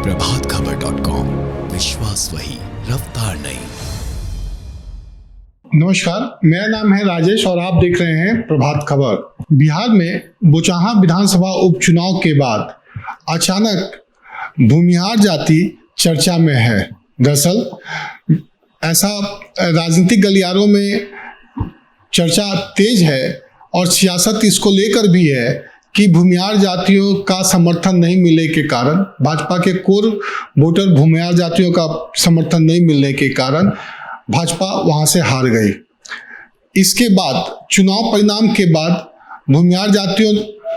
प्रभातखबर.com, विश्वास वही, रफ्तार नहीं। नमस्कार, मेरा नाम है राजेश और आप देख रहे हैं प्रभात खबर। बिहार में बोचहां विधानसभा उपचुनाव के बाद अचानक भूमिहार जाति चर्चा में है। दरअसल ऐसा राजनीतिक गलियारों में चर्चा तेज है और सियासत इसको लेकर भी है कि भूमिहार जातियों का समर्थन नहीं मिलने के कारण, भाजपा के कोर वोटर भूमिहार जातियों का समर्थन नहीं मिलने के कारण भाजपा वहां से हार गई। इसके बाद चुनाव परिणाम के बाद भूमिहार जातियों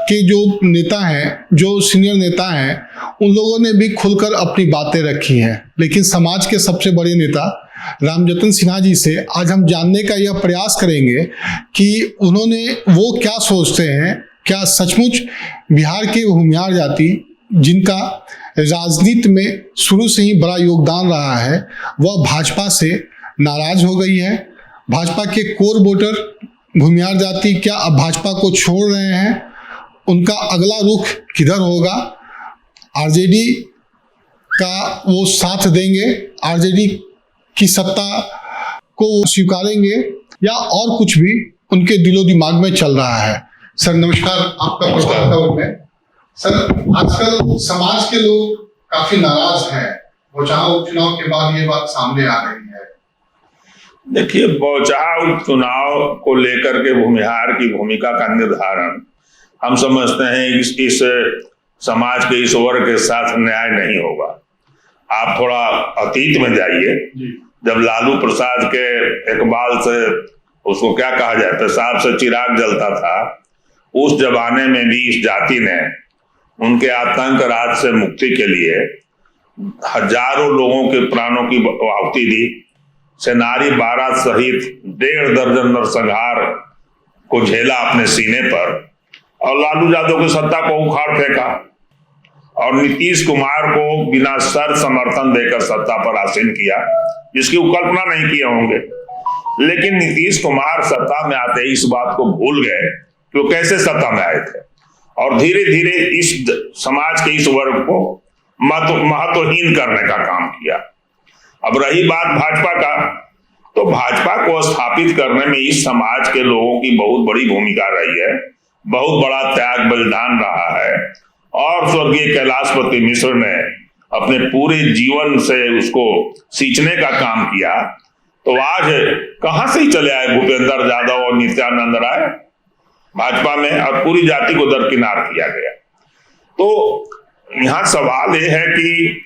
के जो नेता हैं, जो सीनियर नेता हैं, उन लोगों ने भी खुलकर अपनी बातें रखी हैं। लेकिन समाज के सबसे बड़े नेता रामजतन सिन्हा जी से आज हम जानने का यह प्रयास करेंगे कि उन्होंने वो क्या सोचते हैं, क्या सचमुच बिहार के भूमिहार जाति जिनका राजनीति में शुरू से ही बड़ा योगदान रहा है, वह भाजपा से नाराज हो गई है। भाजपा के कोर वोटर भूमिहार जाति क्या अब भाजपा को छोड़ रहे हैं? उनका अगला रुख किधर होगा? आरजेडी का वो साथ देंगे, आरजेडी की सत्ता को स्वीकारेंगे या और कुछ भी उनके दिलो दिमाग में चल रहा है? सर नमस्कार, आपका प्रभात खबर में। सर, आजकल समाज के लोग काफी नाराज हैं। बोचहां उपचुनाव के बाद ये बात सामने आ रही है। देखिए, बोचहां उपचुनाव को लेकर के भूमिहार की भूमिका का निर्धारण हम समझते हैं इस समाज के इस वर्ग के साथ न्याय नहीं होगा। आप थोड़ा अतीत में जाइए, जब लालू प्रसाद के इकबाल से, उसको क्या कहा जाए, पेशाब से चिराग जलता था, उस जमाने में भी इस जाति ने उनके आतंक राज से मुक्ति के लिए हजारों लोगों के प्राणों की आहुति दी। सेनारी बारात सहित 1.5 दर्जन नरसंहार को झेला अपने सीने पर और लालू यादव की सत्ता को उखाड़ फेंका और नीतीश कुमार को बिना शर्त समर्थन देकर सत्ता पर आसीन किया, जिसकी वो कल्पना नहीं किए होंगे। लेकिन नीतीश कुमार सत्ता में आते ही इस बात को भूल गए कि वो कैसे सत्ता में आए थे और धीरे धीरे इस समाज के इस वर्ग को महत्वहीन करने का काम किया। अब रही बात भाजपा का, तो भाजपा को स्थापित करने में इस समाज के लोगों की बहुत बड़ी भूमिका रही है, बहुत बड़ा त्याग बलिदान रहा है और स्वर्गीय कैलाशपति मिश्र ने अपने पूरे जीवन से उसको सींचने का काम किया। तो आज कहां से ही चले आए भूपेंद्र यादव और नित्यानंद राय भाजपा में और पूरी जाति को दरकिनार किया गया। तो यहाँ सवाल ये है कि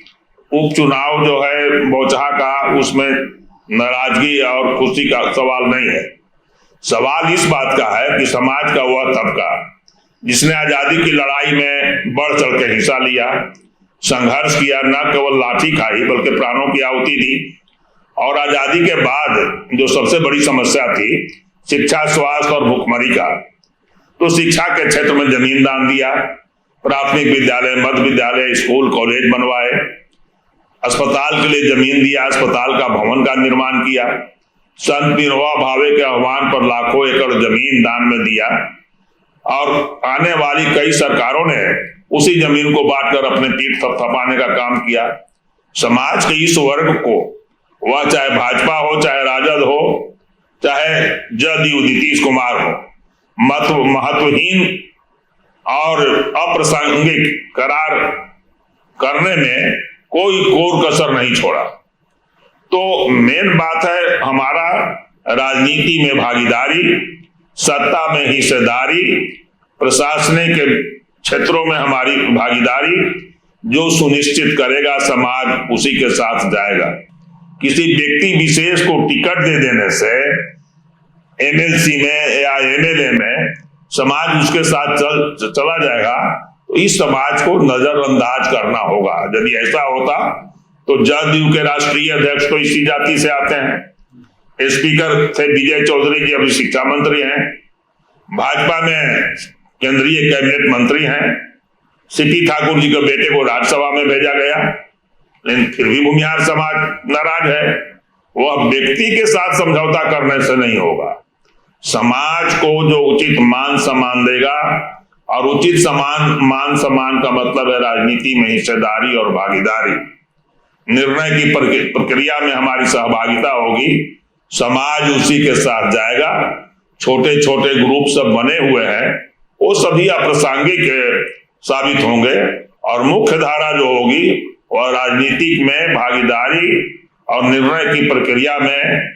उपचुनाव जो है बोचहां का, उसमें नाराजगी और खुशी का सवाल नहीं है। सवाल इस बात का है कि समाज का वह तबका जिसने आजादी की लड़ाई में बढ़ चढ़ के हिस्सा लिया, संघर्ष किया, न केवल लाठी खाई बल्कि प्राणों की आहुति दी, और आजादी के बाद जो सबसे बड़ी समस्या थी शिक्षा, स्वास्थ्य और भुखमरी का, तो शिक्षा के क्षेत्र में जमीन दान दिया, प्राथमिक विद्यालय, मध्य विद्यालय, स्कूल, कॉलेज बनवाए, अस्पताल के लिए जमीन दिया, अस्पताल का भवन का निर्माण किया, संत विनोबा भावे के आह्वान पर लाखों एकड़ जमीन दान में दिया और आने वाली कई सरकारों ने उसी जमीन को बांटकर अपने पीठ थपथपाने का काम किया। समाज के इस वर्ग को, वह चाहे भाजपा हो, चाहे राजद हो, चाहे जदयू नीतीश कुमार हो, महत्वहीन और अप्रासंगिक करार करने में कोई कोर कसर नहीं छोड़ा। तो मेन बात है हमारा राजनीति में भागीदारी, सत्ता में हिस्सेदारी, प्रशासनिक के क्षेत्रों में हमारी भागीदारी, जो सुनिश्चित करेगा समाज उसी के साथ जाएगा। किसी व्यक्ति विशेष को टिकट दे देने से एमएलसी में या एमएलए में समाज उसके साथ चला जाएगा, तो इस समाज को नजरअंदाज करना होगा। यदि ऐसा होता तो जदयू के राष्ट्रीय अध्यक्ष तो इसी जाति से आते हैं, स्पीकर थे विजय चौधरी जी, अभी शिक्षा मंत्री हैं, भाजपा में केंद्रीय कैबिनेट मंत्री हैं, सीपी ठाकुर जी के बेटे को राज्यसभा में भेजा गया, लेकिन फिर भी भूमिहार समाज नाराज है। वह व्यक्ति के साथ समझौता करने से नहीं होगा। समाज को जो उचित मान सम्मान देगा और उचित मान सम्मान का मतलब है राजनीति में हिस्सेदारी और भागीदारी। निर्णय की प्रक्रिया में हमारी सहभागिता होगी, समाज उसी के साथ जाएगा। छोटे छोटे ग्रुप सब बने हुए हैं, वो सभी अप्रासंगिक साबित होंगे और मुख्य धारा जो होगी वह राजनीतिक में भागीदारी और निर्णय की प्रक्रिया में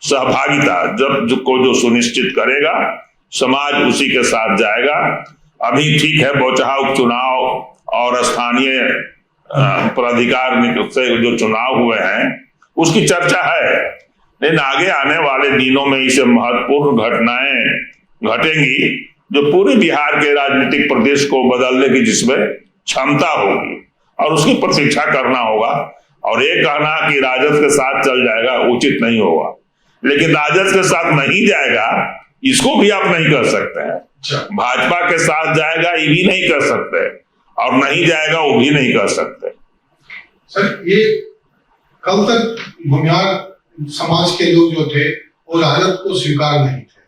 सहभागिता जो सुनिश्चित करेगा, समाज उसी के साथ जाएगा। अभी ठीक है, बौचहा उपचुनाव और स्थानीय प्राधिकार से जो चुनाव हुए हैं उसकी चर्चा है, लेकिन आगे आने वाले दिनों में इसे महत्वपूर्ण घटनाएं घटेंगी जो पूरे बिहार के राजनीतिक प्रदेश को बदलने की जिसमें क्षमता होगी, और उसकी प्रतीक्षा करना होगा। और ये कहना कि राजद के साथ चल जाएगा उचित नहीं होगा, लेकिन राजद के साथ नहीं जाएगा इसको भी आप नहीं कर सकते हैं। भाजपा के साथ जाएगा ये भी नहीं कर सकते, और नहीं जाएगा वो भी नहीं कर सकते। सर, ये कल तक भूमिहार समाज के लोग जो थे वो राजद को स्वीकार नहीं थे,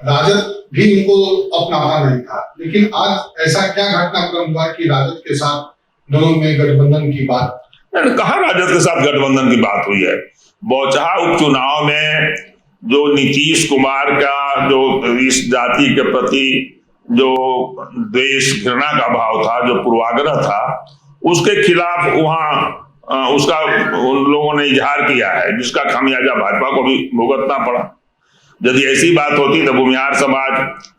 राजद भी उनको अपनाता नहीं था, लेकिन आज ऐसा क्या घटनाक्रम हुआ कि राजद के साथ दोनों में गठबंधन की बात? कहाँ राजद के साथ गठबंधन की बात हुई है? बौचहा उपचुनाव में जो नीतीश कुमार का जो इस जाति के प्रति जो द्वेष घृणा का भाव था, जो पूर्वाग्रह था, उसके खिलाफ वहां उसका उन लोगों ने इजहार किया है, जिसका खामियाजा भाजपा को भी भुगतना पड़ा। यदि ऐसी बात होती तो भूमिहार समाज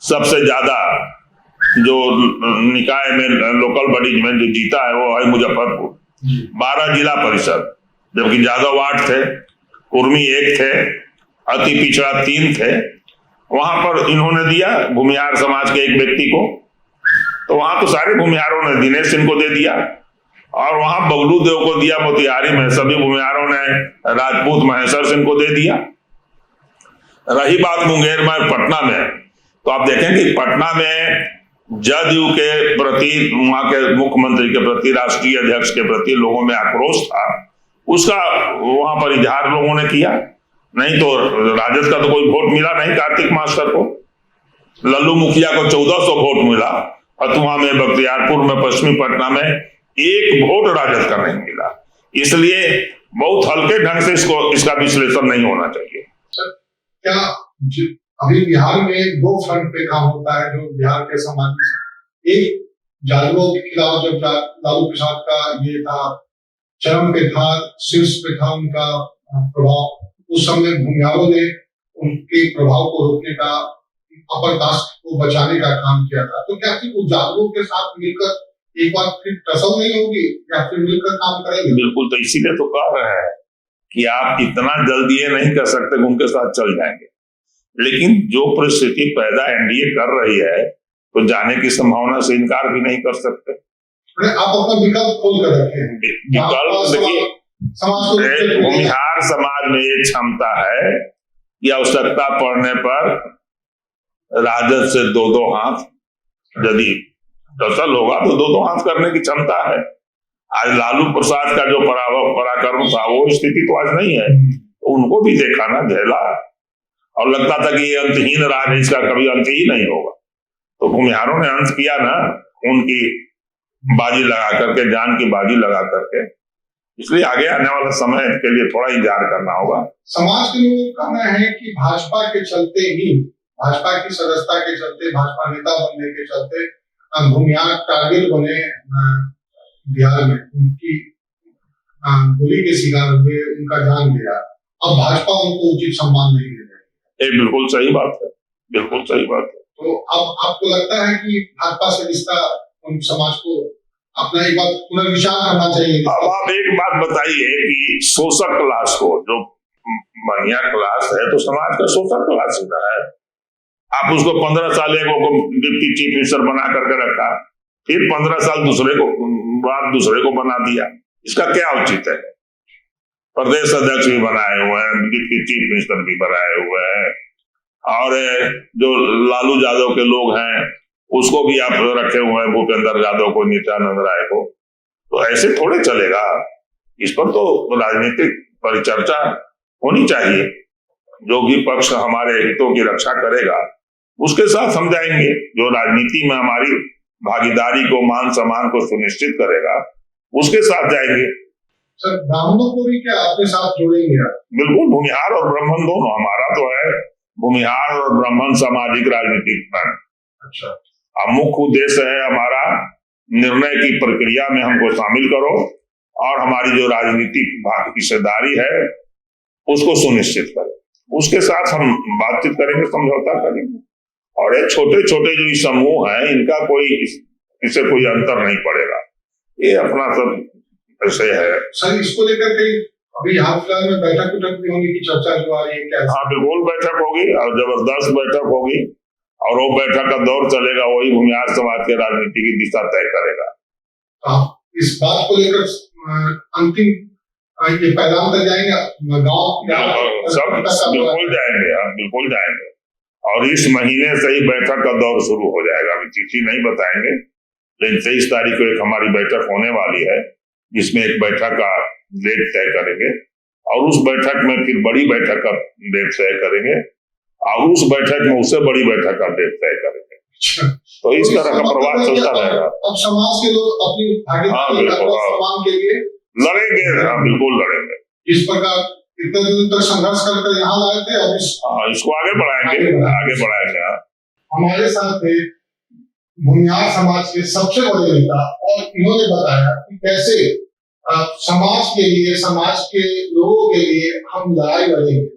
सबसे ज्यादा जो निकाय में लोकल बॉडीज में जो जीता है वो है मुजफ्फरपुर, 12 जिला परिषद, जबकि यादव 8 थे, कुर्मी 1 थे, अति पिछड़ा 3 थे। वहां पर इन्होंने दिया भूमिहार समाज के एक व्यक्ति को, तो वहां तो सारे भूमिहारों ने दिनेश सिंह को दे दिया, और वहां बबलू देव को दिया मोतिहारी में, सभी भूमिहारों ने राजपूत महेश्वर सिंह को दे दिया। रही बात मुंगेर में पटना में, तो आप देखें कि पटना में जदयू के प्रति, वहां के मुख्यमंत्री के प्रति, राष्ट्रीय अध्यक्ष के प्रति लोगों में आक्रोश था, उसका वहां पर इजहार लोगों ने किया। नहीं तो राजद का तो कोई वोट मिला नहीं कार्तिक मास्टर को, लल्लू मुखिया को 1400 वोट मिला, फतुहा में, बख्तियारपुर में, पश्चिमी पटना में 1 वोट राजद का नहीं मिला। इसलिए बहुत हल्के ढंग से इसका विश्लेषण नहीं होना चाहिए। क्या अभी बिहार में 2 फ्रंट पे काम होता है जो बिहार के समाज, एक जादवों के खिलाफ जब लालू प्रसाद का ये था, चरम पे था, शीर्ष पे था उनका प्रभाव, उस समय भूमिहारों ने उनके प्रभाव को रोकने का, अपर कास्ट को बचाने का काम किया था। तो क्या सिर्फ जादवों के साथ मिलकर एक बार फिर टसल नहीं होगी, या फिर मिलकर काम करेंगे? बिल्कुल, तो इसीलिए तो कह रहे हैं कि आप इतना जल्दी ये नहीं कर सकते कि उनके साथ चल जाएंगे, लेकिन जो परिस्थिति पैदा एनडीए कर रही है तो जाने की संभावना से इनकार भी नहीं कर सकते। आप अपना विकल्प खोल कर रखें। विकल्प देखिए, भूमिहार समाज में ये क्षमता है कि आवश्यकता पड़ने पर राजद से 2-2 हाथ, यदि टसल होगा तो 2-2 हाथ करने की क्षमता है। आज लालू प्रसाद का जो पराक्रम था वो स्थिति तो आज नहीं है, उनको भी देखा ना, झेला, और लगता था कि ये अंतहीन राह है, इसका कभी अंत ही नहीं होगा। तो भूमिहारों ने अंत किया ना, उनकी बाजी लगा करके, जान की बाजी लगा करके। इसलिए आगे आने वाला समय के लिए थोड़ा इंतजार करना होगा। समाज के लोगों का कहना है कि भाजपा के चलते ही, भाजपा की सदस्यता के चलते, भाजपा नेता बनने के चलते भूमिहार टारगेट बने बिहार में, उनकी गोली के शिकार हुए, उनका जान गया। अब भाजपा उनको उचित सम्मान नहीं दे रही। ये बिल्कुल सही बात है, बिल्कुल सही बात है। तो अब आपको लगता है कि भाजपा से रिश्ता उन समाज को अपना एक बार पुनर्विचार करना चाहिए? अब आप एक बात बताइए कि शोषक क्लास को, जो बढ़िया क्लास है तो समाज का शोषक क्लास ही है, आप उसको 15 साल एक को डिप्टी चीफ मिनिस्टर बना करके रखा, फिर 15 साल दूसरे को बना दिया, इसका क्या औचित्य है? प्रदेश अध्यक्ष भी बनाए हुए हैं, डिप्टी चीफ मिनिस्टर भी बनाए हुए हैं, और जो लालू यादव के लोग हैं उसको भी आप रखे हुए हैं, भूपेंद्र यादव को, नित्यानंद राय को। तो ऐसे थोड़े चलेगा, इस पर तो राजनीतिक परिचर्चा होनी चाहिए। जो भी पक्ष हमारे हितों की रक्षा करेगा उसके साथ हम जाएंगे। जो राजनीति में हमारी भागीदारी को, मान सम्मान को सुनिश्चित करेगा, उसके साथ जाएंगे। सर, ब्राह्मणों को भी क्या अपने साथ जोड़ेंगे आप? बिल्कुल, भूमिहार और ब्राह्मण दोनों। हमारा तो है भूमिहार और ब्राह्मण सामाजिक राजनीतिक फ्रंट। अच्छा। अब मुख्य उद्देश्य है हमारा, निर्णय की प्रक्रिया में हमको शामिल करो और हमारी जो राजनीतिक हिस्सेदारी है उसको सुनिश्चित करें। उसके साथ हम बातचीत करेंगे, समझौता करेंगे। और ये छोटे छोटे जो समूह हैं, इनका इससे कोई अंतर नहीं पड़ेगा। ये अपना सब ऐसे है। सर, इसको लेकर के अभी हाल फिलहाल में बैठक भी होने की चर्चा जो आ रही है, क्या? हाँ, बिल्कुल बैठक होगी और जबरदस्त बैठक होगी। और वो बैठक का दौर चलेगा, वही भूमिहार समाज के राजनीति की दिशा तय करेगा। आप इस बात को लेकर अंतिम ये पैगाम तक जाएंगे गाँव सब? बिल्कुल जाएंगे, हम बिल्कुल जाएंगे। और इस महीने से ही बैठक का दौर शुरू हो जाएगा। अभी तिथि नहीं बताएंगे, लेकिन 23 तारीख को एक हमारी बैठक होने वाली है, जिसमें एक बैठक का डेट तय करेंगे और उस बैठक में फिर बड़ी बैठक का डेट तय करेंगे और उस बैठक में उससे बड़ी बैठक का डेट तय करेंगे। तो इस तरह का प्रवाह चलता रहेगा। अब समाज के लोग अपनी भागीदारी के लिए लड़ेंगे। हाँ, बिल्कुल लड़ेंगे। इस प्रकार इतने दिन तक संघर्ष कर यहाँ लाए थे और इसको आगे बढ़ाएंगे। हमारे साथ थे भूमिहार समाज के सबसे बड़े नेता और इन्होंने बताया कि कैसे समाज के लिए, समाज के लोगों के लिए हम लड़ाई लड़ेंगे।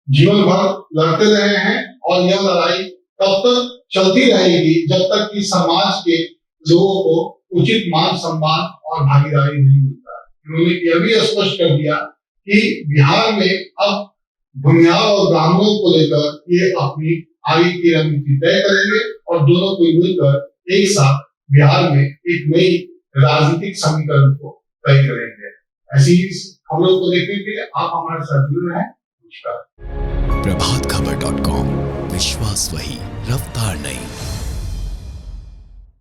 जीवन भर लड़ते रहे हैं और यह लड़ाई तब तक चलती रहेगी जब तक कि समाज के लोगों को उचित मान सम्मान और भागीदारी नहीं मिलता। उन्होंने यह भी स्पष्ट कर दिया कि बिहार में अब भूमिहार और ब्राह्मणों को लेकर ये अपनी आगे की रणनीति तय करेंगे और दोनों को मिलकर एक साथ बिहार में एक नई राजनीतिक समीकरण को तय करेंगे। ऐसी खबरों को देखने के लिए आप हमारे साथ जुड़ रहे हैं। नमस्कार। प्रभातखबर.com, विश्वास वही, रफ्तार नहीं।